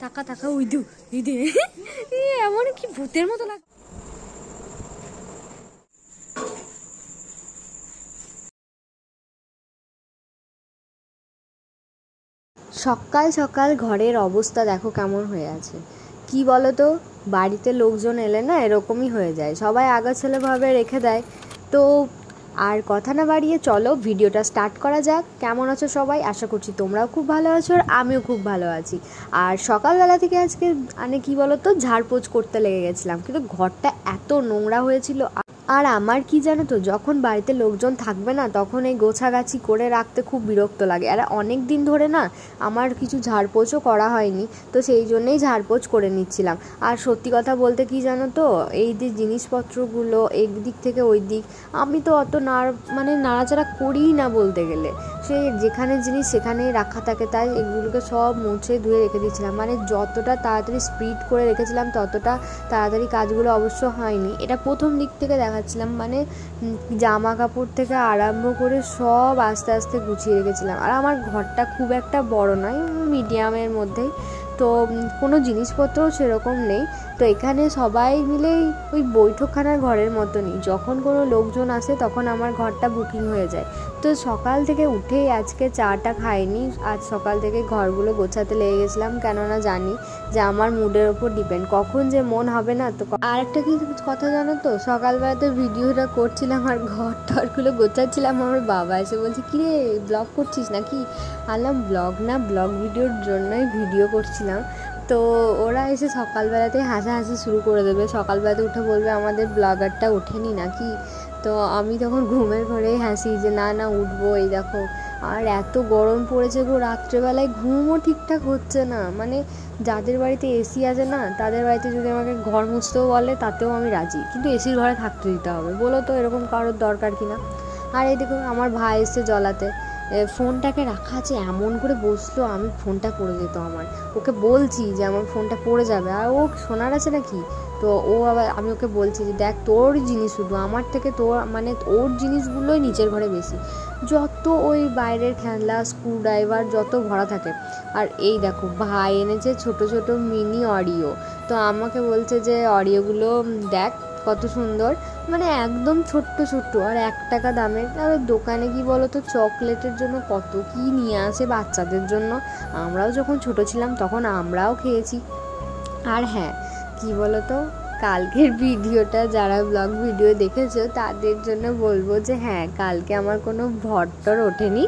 টাকা টাকা উইদু দিদি এমন কি ভূতের মতো লাগে। সকাল সকাল ঘরের অবস্থা দেখো কেমন হয়ে আছে। কি বলো তো, বাড়িতে লোকজন এলে না এরকমই হয়ে যায়, সবাই আগাছালোভাবে রেখে দেয়। তো আর কথা না বাড়িয়ে চলো ভিডিওটা স্টার্ট করা যাক। কেমন আছো সবাই? আশা করছি তোমরাও খুব ভালো আছো আর আমিও খুব ভালো আছি। আর সকালবেলা থেকে আজকে কি বলো তো, ঝাড়পোছ করতে লেগে গেছিলাম, কিন্তু ঘরটা এত নোংরা হয়েছিল। আর আমার কি জানো তো, যখন বাড়িতে লোকজন থাকবে না তখন এই গোছাগাছি করে রাখতে খুব বিরক্ত লাগে। আর অনেক দিন ধরে না আমার কিছু ঝাড়পোছও করা হয়নি, তো সেই জন্যেই ঝাড়পোছ করে নিচ্ছিলাম। আর সত্যি কথা বলতে কি জানো তো, এই যে জিনিসপত্রগুলো এক দিক থেকে ওই দিক, আমি তো অত নাড়াচাড়া করিই না বলতে গেলে। সে যেখানে জিনিস সেখানেই রাখা থাকে, তাই এগুলোকে সব মুছে ধুয়ে রেখে দিয়েছিলাম। যতটা তাড়াতাড়ি স্পিড করে রেখেছিলাম ততটা তাড়াতাড়ি কাজগুলো অবশ্য হয়নি। এটা প্রথম দিক থেকে দেখাচ্ছিলাম, জামা কাপড় থেকে আরম্ভ করে সব আস্তে আস্তে গুছিয়ে রেখেছিলাম। আর আমার ঘরটা খুব একটা বড় নয়, মিডিয়ামের মধ্যেই, তো কোনো জিনিসপত্রও সেরকম নেই। তো এখানে সবাই মিলেই ওই বৈঠকখানার ঘরের মতনই, যখন কোনো লোকজন আসে তখন আমার ঘরটা বুকিং হয়ে যায়। তো সকাল থেকে উঠেই আজকে চাটা খাইনি, আজ সকাল থেকে ঘরগুলো গোছাতে লেগে গেছিলাম, কেননা জানি যে আমার মুডের ওপর ডিপেন্ড কখন যে মন হবে না। তো আর একটা কি কথা জানো তো, সকালবেলাতে ভিডিওটা করছিলাম আর ঘর টরগুলো গোছাচ্ছিলাম, আমার বাবা এসে বলছে কিরে ব্লগ করছিস নাকি? আনলাম ব্লগ না, ব্লগ ভিডিওর জন্যই ভিডিও করছিলাম। তো ওরা এসে সকালবেলাতে হাসাহাসি শুরু করে দেবে, সকালবেলাতে উঠে বলবে আমাদের ব্লগারটা ওঠেনি নাকি। তো আমি তখন ঘুমের ঘরেই হাসি যে না না উঠবো, এই দেখো। আর এত গরম পড়েছে গো, রাত্রেবেলায় ঘুমও ঠিকঠাক হচ্ছে না। যাদের বাড়িতে এসি আছে না, তাদের বাড়িতে যদি আমাকে ঘর মুছতেও বলে তাতেও আমি রাজি, কিন্তু এসির ঘরে থাকতে দিতে হবে। বলো তো এরকম কারোর দরকার কিনা। আর এই দেখো আমার ভাই এসে জ্বলাতে, ফোনটাকে রাখা আছে এমন করে বসলো, আমি ফোনটা পড়ে যেত আমার। ওকে বলছি যে আমার ফোনটা পড়ে যাবে, আর ও শোনার আছে নাকি। তো ও আবার, আমি ওকে বলছি যে দেখ তোর জিনিস, শুধু আমার থেকে ওর জিনিসগুলোই নিচের ঘরে বেশি, যত ওই বাইরের খেলনা স্ক্রুড্রাইভার যত ভরা থাকে। আর এই দেখো ভাই এনেছে ছোট ছোট মিনি অডিও, তো আমাকে বলছে যে অডিওগুলো দেখ কত সুন্দর, একদম ছোট্ট ছোট্ট আর 1 টাকা দামের। আর দোকানে কি বলো তো, চকলেটের জন্য কত কি নিয়ে আসে বাচ্চাদের জন্য। আমরাও যখন ছোট ছিলাম তখন আমরাও খেয়েছি। আর হ্যাঁ, কি বলো তো, কালকের ভিডিওটা যারা ব্লগ ভিডিও দেখেছো তাদের জন্য বলবো যে হ্যাঁ, কালকে আমার কোনো ভট্টর ওঠেনি,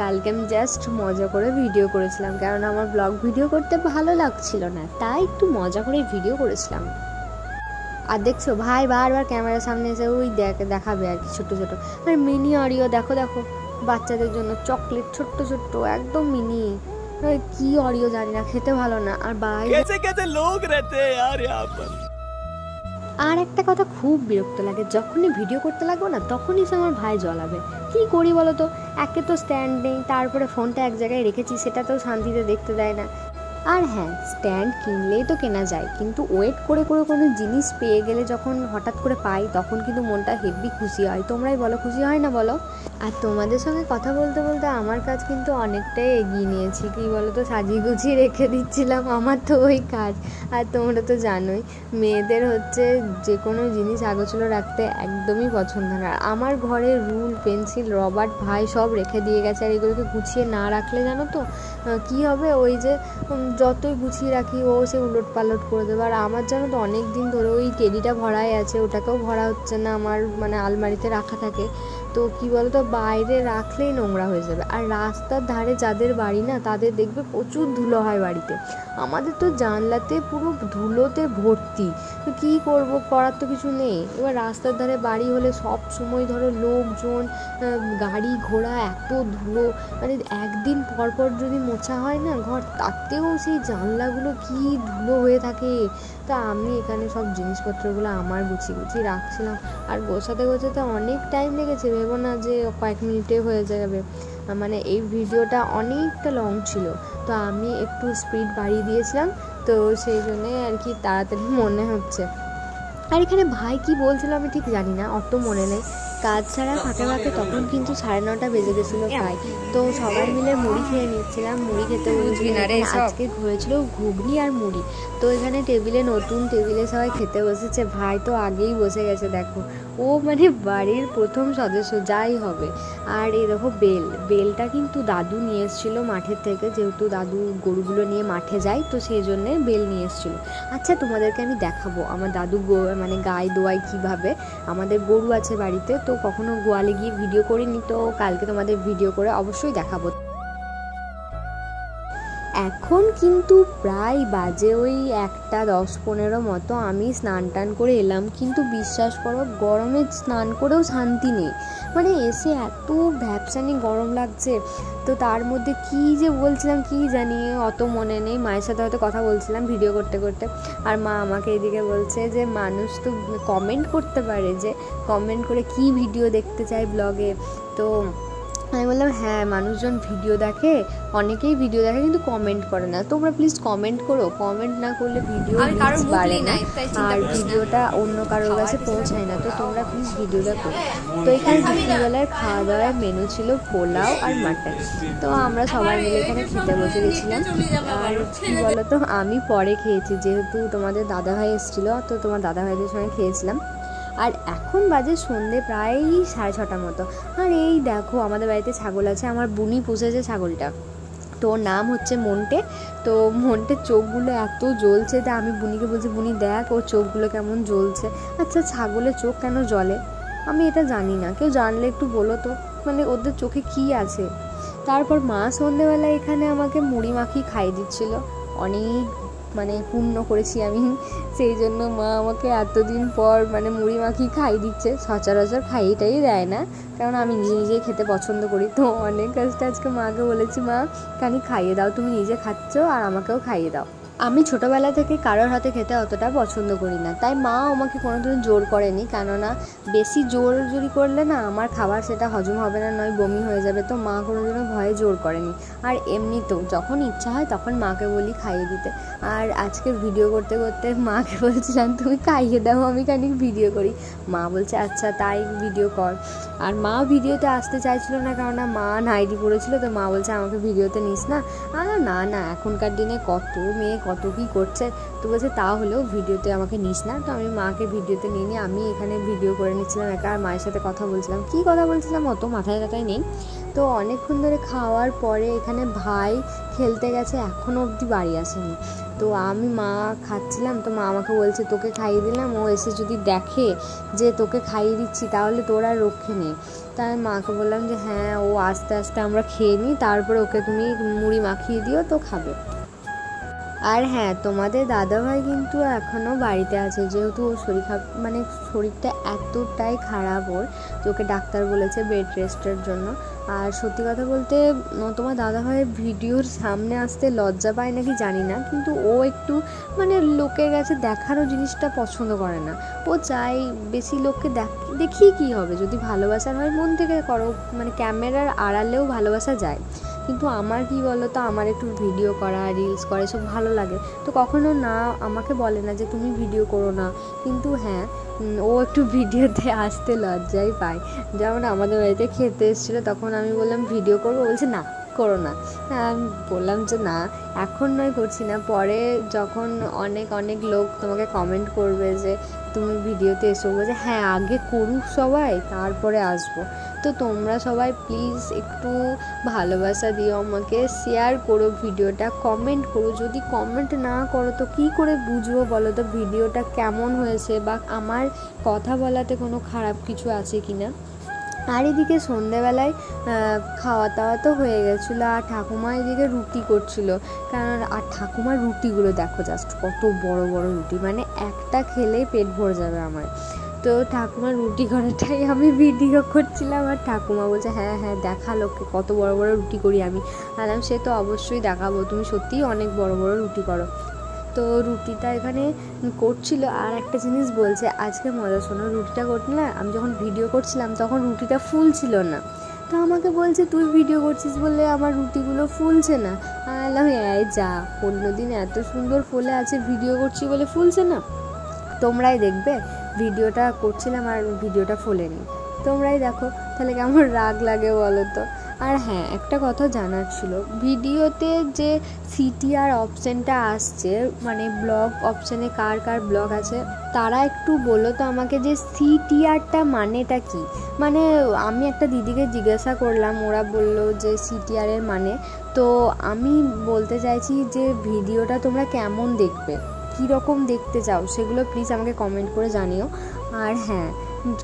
কালকে আমি জাস্ট মজা করে ভিডিও করেছিলাম, কারণ আমার ব্লগ ভিডিও করতে ভালো লাগছিল না, তাই একটু মজা করে ভিডিও করেছিলাম। আর দেখছো ভাই বারবার ক্যামেরার সামনে এসে ওই দেখাবে আর কি ছোট ছোট আর মিনি অডিও, দেখো দেখো বাচ্চাদের জন্য চকলেট ছোট্ট ছোট্ট একদম মিনি, কি অডিও জানি না, খেতে ভালো না। আর আর একটা কথা খুব বিরক্ত লাগে, যখনই ভিডিও করতে লাগবো না তখনই সে আমার ভাই জ্বলাবে। কি করি বলো তো, একে তো স্ট্যান্ড নেই, তারপরে ফোনটা এক জায়গায় রেখেছি সেটাতেও শান্তিতে দেখতে দেয় না। আর হ্যাঁ, স্ট্যান্ড কিনলেই তো কেনা যায়, কিন্তু ওয়েট করে করে কোনো জিনিস পেয়ে গেলে যখন হঠাৎ করে পাই তখন কিন্তু মনটা হেভি খুশি হয়। তোমরাই বলো খুশি হয় না বলো? আর তোমাদের সঙ্গে কথা বলতে বলতে আমার কাজ কিন্তু অনেকটাই এগিয়ে নিয়েছি। কী বলো তো, সাজিয়ে গুছিয়ে রেখে দিচ্ছিলাম, আমার তো ওই কাজ। আর তোমরা তো জানোই মেয়েদের হচ্ছে যে কোনো জিনিস আগোছালো রাখতে একদমই পছন্দ না। আমার ঘরে রুল পেন্সিল রবার্ট ভাই সব রেখে দিয়ে গেছে, আর এগুলোকে গুছিয়ে না রাখলে জানো তো কী হবে, ওই যে যতই গুছিয়ে রাখি ও সে উলট পালট করে দেবে। আর আমার জানো তো অনেক দিন ধরে ওই টেডিটা ভরাই আছে, ওটাকেও ভরা হচ্ছে না, আমার আলমারিতে রাখা থাকে। তো কী বলো তো, বাইরে রাখলেই নোংরা হয়ে যাবে। আর রাস্তার ধারে যাদের বাড়ি না তাদের দেখবে প্রচুর ধুলো হয় বাড়িতে, আমাদের তো জানলাতে পুরো ধুলোতে ভর্তি। তো কী করবো, করার তো কিছু নেই। এবার রাস্তার ধারে বাড়ি হলে সব সময় ধরো লোকজন গাড়ি ঘোড়া এত ধুলো, একদিন পর পর যদি মোছা হয় না ঘর, তাতেও সেই জানলাগুলো কি ধুলো হয়ে থাকে। তা আমি এখানে সব জিনিসপত্রগুলো আমার গুছিয়ে রাখছিলাম, আর গোছাতে গোছাতে অনেক টাইম লেগেছে, ভেবো না যে কয়েক মিনিটে হয়ে যাবে। এই ভিডিওটা অনেকটা লং ছিল, তো আমি একটু স্পিড বাড়িয়ে দিয়েছিলাম, তো সেই জন্যে আর কি তাড়াতাড়ি মনে হচ্ছে। আর এখানে ভাই কি বলছিল আমি ঠিক জানি না, অত মনে নেই, কাজ ছাড়া ফাঁকে ফাঁকে তখন কিন্তু 9:30 বেজে গেছিলো প্রায়। তো সবাই মিলে মুড়ি খেয়ে নিচ্ছিলাম, মুড়ি খেতে আজকে হয়েছিল ঘুগনি আর মুড়ি। তো এখানে নতুন টেবিলে সবাই খেতে বসেছে। ভাই তো আগেই বসে গেছে, দেখো ও মানে বাড়ির প্রথম সদস্য যাই হবে। আর এই দেখো বেলটা কিন্তু দাদু নিয়ে এসেছিলো মাঠের থেকে, যেহেতু দাদু গরুগুলো নিয়ে মাঠে যায়, তো সেই জন্যে বেল নিয়ে এসেছিলো। আচ্ছা তোমাদেরকে আমি দেখাবো আমার দাদু মানে গায়ে দোয়ায় কীভাবে। আমাদের গরু আছে বাড়িতে, তো কখনো গোয়ালে গিয়ে ভিডিও করিনি, তো কালকে তোমাদের ভিডিও করে অবশ্যই দেখাবো। এখন কিন্তু প্রায় বাজে ওই 1:10-15 মতো। আমি স্নান টান করে এলাম, কিন্তু বিশ্বাস করো গরমে স্নান করেও শান্তি নেই। মানে এসে এত ভ্যাপসানি গরম লাগছে। তো তার মধ্যে কি যে বলছিলাম কি জানি, অত মনে নেই। মায়ের সাথে হয়তো কথা বলছিলাম ভিডিও করতে করতে, আর মা আমাকে এদিকে বলছে যে মানুষ তো কমেন্ট করতে পারে, যে কমেন্ট করে কি ভিডিও দেখতে চাই ব্লগে। তো আমি বললাম হ্যাঁ, মানুষজন ভিডিও দেখে, অনেকেই ভিডিও দেখে, কিন্তু কমেন্ট করে না। তোমরা প্লিজ কমেন্ট করো, কমেন্ট না করলে ভিডিও বাড়ে না আর ভিডিওটা অন্য কারোর কাছে পৌঁছায় না। তো তোমরা প্লিজ ভিডিওটা করো। তো এখানে দুপুরবেলার খাওয়া দাওয়ার মেনু ছিল পোলাও আর মাটন। তো আমরা সবাই মিলে এখানে খেতে বসে গেছিলাম। আর কী বলো তো, আমি পরে খেয়েছি, যেহেতু তোমাদের দাদাভাই এসেছিলো, তো তোমার দাদাভাইদের সঙ্গে খেয়েছিলাম। আর এখন বাজে সন্ধ্যে প্রায় 6:30 মতো। আর এই দেখো আমাদের বাড়িতে ছাগল আছে, আমার বুনি পুষেছে ছাগলটা, তো ওর নাম হচ্ছে মন্টে। তো মন্টের চোখগুলো এত জ্বলছে, তা আমি বুনিকে বলছি বুনি দেখ ওর চোখগুলো কেমন জ্বলছে। আচ্ছা ছাগলের চোখ কেন জ্বলে আমি এটা জানি না, কেউ জানলে একটু বলো তো, মানে ওদের চোখে কি আছে। তারপর মা সন্ধ্যেবেলায় এখানে আমাকে মুড়ি মাখি খাইয়ে দিচ্ছিল। অনেক মানে পূর্ণ করেছি আমি, সেই জন্য মা আমাকে এতদিন পর মানে মুড়ি মাখি খাইয়ে দিচ্ছে। সচরাচর খাইয়েটাই দেয় না, কারণ আমি নিজেই খেতে পছন্দ করি। তো অনেক কাজটা আজকে মাকে বলেছি, মা খানি খাইয়ে দাও, তুমি নিজে খাচ্ছ আর আমাকেও খাইয়ে দাও। আমি ছোটোবেলা থেকে কারোর হাতে খেতে অতটা পছন্দ করি না, তাই মা আমাকে কোনোদিন জোর করেনি, কেননা বেশি জোরি করলে না আমার খাবার সেটা হজম হবে না, নয় বমি হয়ে যাবে। তো মা কোনোদিনও ভয়ে জোর করেনি। আর এমনিতেও যখন ইচ্ছা হয় তখন মাকে বলি খাইয়ে দিতে। আর আজকে ভিডিও করতে করতে মাকে বলছিলাম তুমি খাইয়ে দাও, আমি খানিক ভিডিও করি। মা বলছে আচ্ছা তাই ভিডিও কর। আর মা ভিডিওতে আসতে চাইছিল না, কেননা মা নাইটি পড়েছিল। তো মা বলছে আমাকে ভিডিওতে নিস না। না না, এখনকার দিনে কত মেয়ে কত কী করছে, তো বলছে তাহলেও ভিডিওতে আমাকে নিস না। তো আমি মাকে ভিডিওতে নিয়ে নিয়ে আমি এখানে ভিডিও করে নিচ্ছিলাম একা, আর মায়ের সাথে কথা বলছিলাম। কি কথা বলছিলাম অত মাথায় নেই। তো অনেকক্ষণ ধরে খাওয়ার পরে এখানে ভাই খেলতে গেছে, এখনও অবধি বাড়ি আসেনি। তো আমি মা খাচ্ছিলাম, তো মা আমাকে বলছে তোকে খাইয়ে দিলাম, ও এসে যদি দেখে যে তোকে খাইয়ে দিচ্ছি তাহলে তোর আর রক্ষে নেই। তাই আমি মাকে বললাম যে হ্যাঁ, ও আস্তে আস্তে আমরা খেয়ে নিই, তারপরে ওকে তুমি মুড়ি মাখিয়ে দিও, তো খাবে। আর হ্যাঁ, তোমাদের দাদাভাই কিন্তু এখনও বাড়িতে আছে, যেহেতু ওর শরীরটা এতটাই খারাপ ওর, ওকে ডাক্তার বলেছে বেড রেস্টের জন্য। আর সত্যি কথা বলতে তোমার দাদাভাইয়ের ভিডিওর সামনে আসতে লজ্জা পায় নাকি জানি না, কিন্তু ও একটু মানে লোকের কাছে দেখানো জিনিসটা পছন্দ করে না। ও চাই বেশি লোককে দেখিয়ে কী হবে, যদি ভালোবাসার হয় মন থেকে করো, মানে ক্যামেরার আড়ালেও ভালোবাসা যায়। কিন্তু আমার কি বলো তো, আমার একটু ভিডিও করা রিলস করে সব ভালো লাগে। তো কখনো না আমাকে বলে না যে তুমি ভিডিও করো না, কিন্তু হ্যাঁ ও একটু ভিডিওতে আসতে লজ্জাই পায়। যেমন আমাদের বাড়িতে খেতে এসেছিলো, তখন আমি বললাম ভিডিও করবো, বলছে না করো না। আমি বললাম যে না এখন নয় করছি না, পরে যখন অনেক লোক তোমাকে কমেন্ট করবে যে তুমি ভিডিওতে এসো, বলছে হ্যাঁ আগে করুক সবাই তারপরে আসবো। তো তোমরা সবাই প্লিজ একটু ভালোবাসা দিও আমাকে, শেয়ার করো ভিডিওটা, কমেন্ট করো। যদি কমেন্ট না করো তো কী করে বুঝবো বলো তো ভিডিওটা কেমন হয়েছে, বা আমার কথা বলাতে কোনো খারাপ কিছু আছে কি না। আর এদিকে সন্ধ্যেবেলায় খাওয়া দাওয়া তো হয়ে গেছিলো, আর ঠাকুমা এদিকে রুটি করছিল। কারণ আর ঠাকুমার রুটিগুলো দেখো জাস্ট কত বড় বড় রুটি, মানে একটা খেলেই পেট ভরে যাবে আমার। তো ঠাকুমার রুটি করাটাই আমি ভিডিও করছিলাম, আর ঠাকুমা বলছে হ্যাঁ হ্যাঁ দেখা লোককে কত বড় বড় রুটি করি আমি। বললাম সে তো অবশ্যই দেখাবো, তুমি সত্যিই অনেক বড় বড় রুটি করো। তো রুটিটা এখানে করছিল। আর একটা জিনিস বলছে আজকে মজা শোনো, রুটিটা করতে না আমি যখন ভিডিও করছিলাম তখন রুটিটা ফুল ছিল না। তো আমাকে বলছে তুই ভিডিও করছিস বলে আমার রুটিগুলো ফুলছে না। বললাম এই যা, অন্যদিন এত সুন্দর ফুলে আছে, ভিডিও করছি বলে ফুলছে না। তোমরাই দেখবে ভিডিওটা করছিলাম আর ভিডিওটা ফোলেনি। তো তোমরাই দেখো তাহলে কেমন রাগ লাগে বলো তো। আর হ্যাঁ, একটা কথা জানার ছিল, ভিডিওতে যে সিটিআর অপশানটা আসছে, মানে ব্লগ অপশানে কার কার ব্লগ আছে, তারা একটু বলো তো আমাকে যে সিটিআরটা মানেটা কি। মানে আমি একটা দিদিকে জিজ্ঞাসা করলাম, ওরা বললো যে সিটিআরের মানে, তো আমি বলতে চাইছি যে ভিডিওটা তোমরা কেমন দেখবে, কীরকম দেখতে চাও, সেগুলো প্লিজ আমাকে কমেন্ট করে জানিও। আর হ্যাঁ,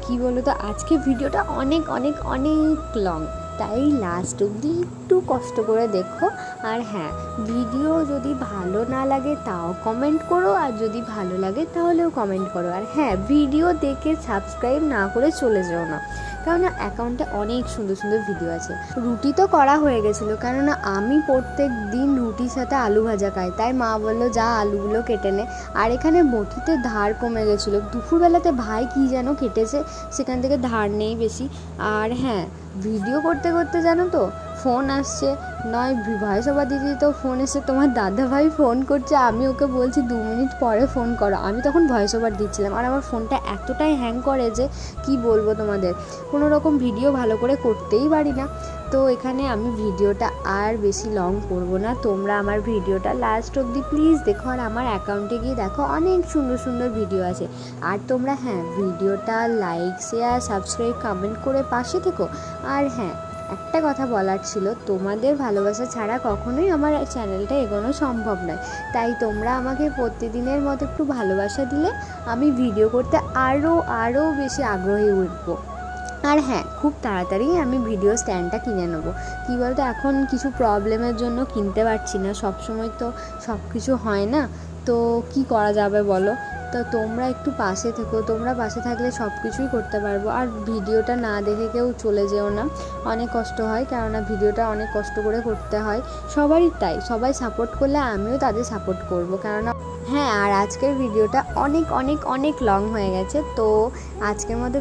কী বলো তো, আজকে ভিডিওটা অনেক অনেক অনেক লং, তাই লাস্ট অবধি একটু কষ্ট করে দেখো। আর হ্যাঁ, ভিডিও যদি ভালো না লাগে তাও কমেন্ট করো, আর যদি ভালো লাগে তাহলেও কমেন্ট করো। আর হ্যাঁ, ভিডিও দেখে সাবস্ক্রাইব না করে চলে যেও না, কেননা অ্যাকাউন্টে অনেক সুন্দর সুন্দর ভিডিও আছে। রুটি তো করা হয়ে গেছিলো, কেননা আমি প্রত্যেক দিন রুটির সাথে আলু ভাজা খাই, তাই মা বললো যা আলুগুলো কেটে নে। আর এখানে বটিতে ধার কমে গেছিলো, দুপুরবেলাতে ভাই কী যেন কেটেছে, সেখান থেকে ধার নেই বেশি। আর হ্যাঁ, ভিডিও করতে করতে জানো তো ফোন আসছে, নয় ভয়েস ওভার দিতে তো ফোন এসে তোমার দাদা ভাই ফোন করছে, আমি ওকে বলছি 2 মিনিট পরে ফোন করো, আমি তখন ভয়েস ওভার দিচ্ছিলাম। আর আমার ফোনটা এতটাই হ্যাং করে যে কি বলবো তোমাদের, কোনো রকম ভিডিও ভালো করে করতেই পারি না। তো এখানে আমি ভিডিওটা আর বেশি লং করবো না, তোমরা আমার ভিডিওটা লাস্ট অবধি প্লিজ দেখো। আর আমার অ্যাকাউন্টে গিয়ে দেখো অনেক সুন্দর সুন্দর ভিডিও আছে। আর তোমরা হ্যাঁ, ভিডিওটা লাইক শেয়ার সাবস্ক্রাইব কমেন্ট করে পাশে থেকো। আর হ্যাঁ, একটা কথা বলার ছিল, তোমাদের ভালোবাসা ছাড়া কখনোই আমার চ্যানেলটা এগোনো সম্ভব নয়, তাই তোমরা আমাকে প্রতিদিনের মতো একটু ভালোবাসা দিলে আমি ভিডিও করতে আরও বেশি আগ্রহী উঠবো। আর হ্যাঁ, খুব তাড়াতাড়ি আমি ভিডিও স্ট্যান্ডটা কিনে নেবো। কী বলতো, এখন কিছু প্রবলেমের জন্য কিনতে পারছি না, সবসময় তো সব কিছু হয় না, তো কি করা যাবে বলো। তো তোমরা একটু পাশে থেকো, তোমরা পাশে থাকলে সব কিছুই করতে পারবো। আর ভিডিওটা না দেখে কেউ চলে যেও না, অনেক কষ্ট হয়, কেননা ভিডিওটা অনেক কষ্ট করে করতে হয়, সবারই তাই। সবাই সাপোর্ট করলে আমিও তাদের সাপোর্ট করবো, কেননা হ্যাঁ। আর আজকের ভিডিওটা অনেক অনেক অনেক লং হয়ে গেছে, তো আজকের মতো